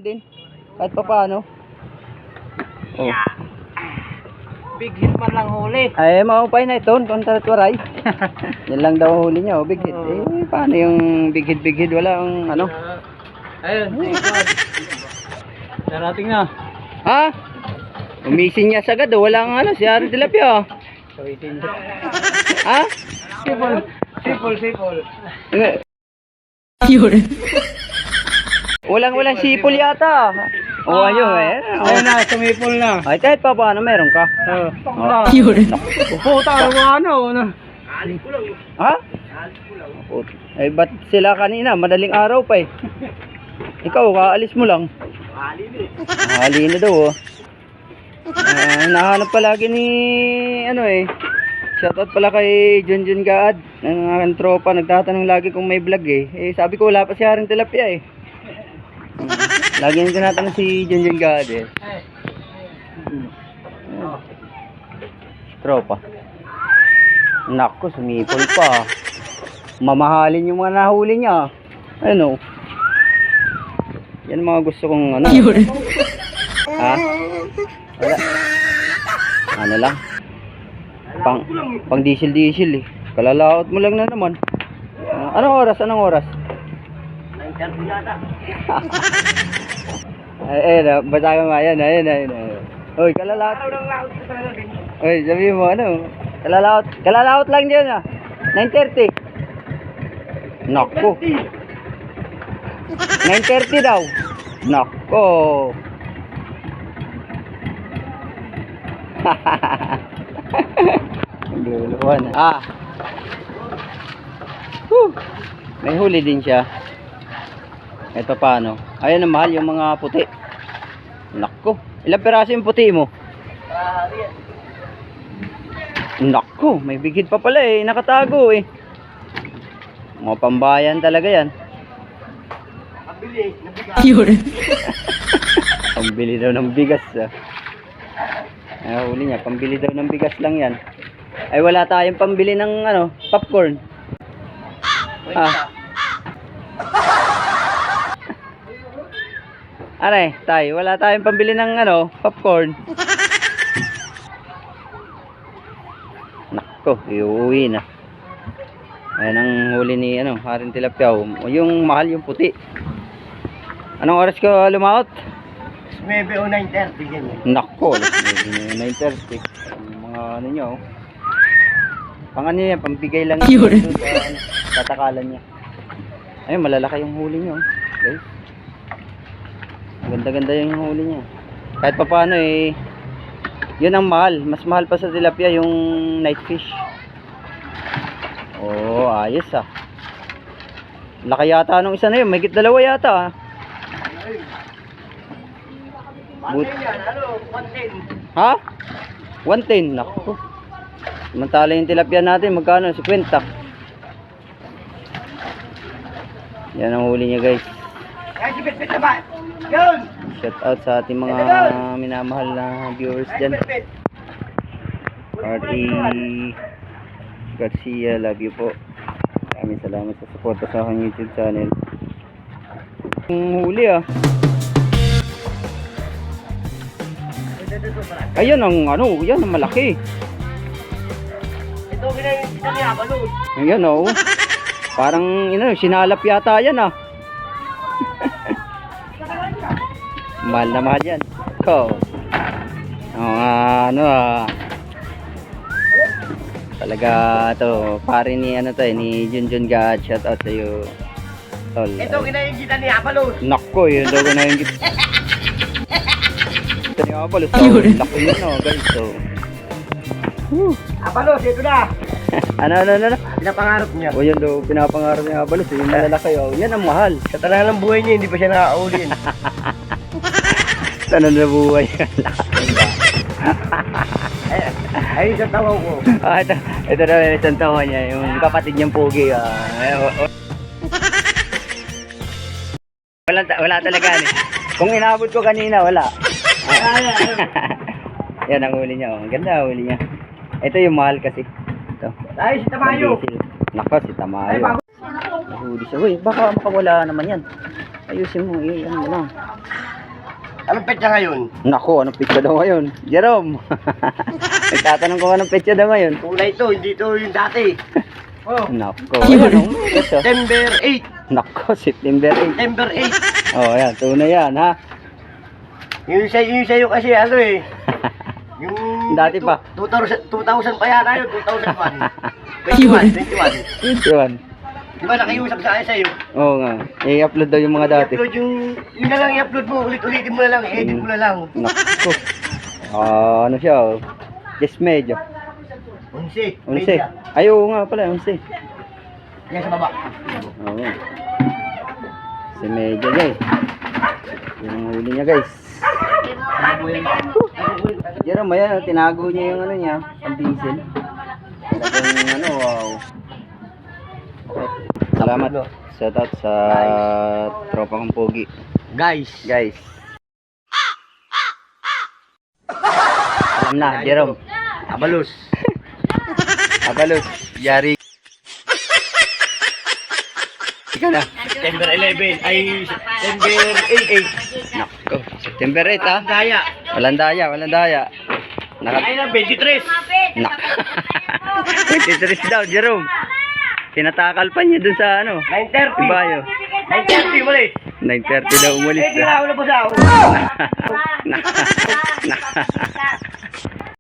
din. Kahit pa paano. Oh. Big hit man lang huli. Ay, maupay na ito. Kontratwaray. Yan lang daw ang huli niya. Oh, big hit. Eh, paano yung big hit? Wala ang ano. Ayun, darating na. Ha? Umisin niya sagad. Oh. Wala ang ano. Si Ari Tilapia. Ha? Sipol. Yun. Walang sipol yata. Oh, ayun eh. Ayun na, sumipol na. Ay, kahit pa paano meron ka. Yun. Puta, ano? Ha? Eh, ba't sila kanina? Madaling araw pa eh. Ikaw, kaalis mo lang. Hali na daw oh. Nahanap palagi ni ano eh. Shoutout pala kay Junjun Gaad. Ang aking tropa, nagtatanong lagi kung may vlog eh. Eh, sabi ko wala pa si Haring Tilapia eh. Lagi nang tinatanong si Junjun Gaad eh. Tropa. Nako, sumipol pa. Mamahalin yung mga nahuli niya. Ano? Yan ang mga gusto kong ano. Ha? Wala. Ano lang? Pang diesel eh. Kalalaot mo lang na naman. Anong oras? Ay, basta ka nga yan. Uy, kalalaot. Uy, sabi mo ano? Kalalaot lang dyan ah. 9:30. Nako. 9:30 daw. Nako. Luluan. May huli din siya. Ito paano? Ayan ang mahal yung mga puti. Nako. Ilang piraso yung puti mo? Nako. May bigid pa pala eh. Nakatago eh. Mga pambayan talaga yan. Pambili daw ng bigas. Huli niya. Pambili daw ng bigas lang yan. Ay wala tayong pambili ng ano, popcorn. Aray, tay, wala tayong pambili ng ano, popcorn. Nako, iuwi na. Ayan ang huli ni ano, Haring Tilapia. Yung mahal yung puti. Anong oras ka lumaot? Maybe 9:30 ganyan. Nako, 9:30. Mga ano nyo. Pang ano yan, pambigay lang yun. Tatakalan niya. Ayun, malalaki yung huli nyo. Guys. Ganda-ganda yung huli niya. Kahit pa paano eh, yun ang mahal. Mas mahal pa sa tilapia yung night fish. Oh, ayos ah. Laki yata nung isa na yun. Mahigit dalawa yata ah. Ha? 110. Naku. Samantala yung tilapia natin, magkano? 50. Yan ang huli niya guys. Shout out sa ating mga minamahal na viewers dyan. R.A. Garcia, love you po. Maraming salamat sa suporta sa aking YouTube channel. Ang huli ah. Ayun ang ano, yan ang malaki. Ito kita niya balon. Ayan oh. Parang sinalap yata yan ah. Mahal na mahal yan. Ko. Ano ah. Talaga to, pare ni ano to ni Junjun Gaad. Shout out sa iyo. Tol. Ito kita niya balon. Nako, yun daw na yung ito niya Abalos. Laki yun oh guys. So. Abalos, ito na. Ano? Pinapangarap niya. O yun daw, pinapangarap niya Abalos. Yung malalaki oh. Yan ang mahal. Sa talaga ng buhay niya, hindi pa siya nakakaulin. Sana na buhay. Ay, isang tawa ko. Ito na isang tawa niya. Yung kapatid niyang pogi. Wala talaga. Kung inabot ko kanina, wala. Yan ang huli niya. Ang ganda ang huli niya. Ito yung mahal kasi. Ito. Ay, si Tamayo. Nako, si Tamayo. Nahuli siya. Uy, baka makawala naman yan. Ayusin mo. Iyan mo lang. Anong petsa ngayon? Naku, anong pizza daw ngayon? Jerome! Nagtatanong ko anong pizza daw ngayon. Kulay to, hindi to yung dati. Oh, Naku, anong pizza? September 8. Naku, September 8. September 8. Oh, yan, tunay yan, ha? Yung sa'yo kasi ano eh. Yung Dati pa. 2000 pa yata yun, 2001. 21. 21. Di ba nakiusap sa akin sa'yo? Oo nga, i-upload daw yung mga dati. I-upload yun na lang i-upload mo, ulit-ulitin mo na lang, i-edit mo na lang. Naku. Ano siya, oh. Just medyo. 11. 11. Ay, oo nga pala, 11. Yan sa baba. Oo. Si medyo, guys. Yung huli niya, guys. Jerome, ayan, oh, tinago niya yung ano niya, ang diesel. Talagang ano, wow. Salamat. Shout out sa tropa kong pogi. Guys. Alam na, Jerome. Abalos. Abalos, yari. Ika na. September 11. Ay, September 8. Nako, September 8 ha. Daya. Walang daya. Ay na, 23. Nak. 23 daw, Jerome. Tinatakal pa niya dun sa ano. 9:30. Ibayo. 9:30 ulit. 9:30 daw umalis. Eh, di na ako na pa sa ako. Nak.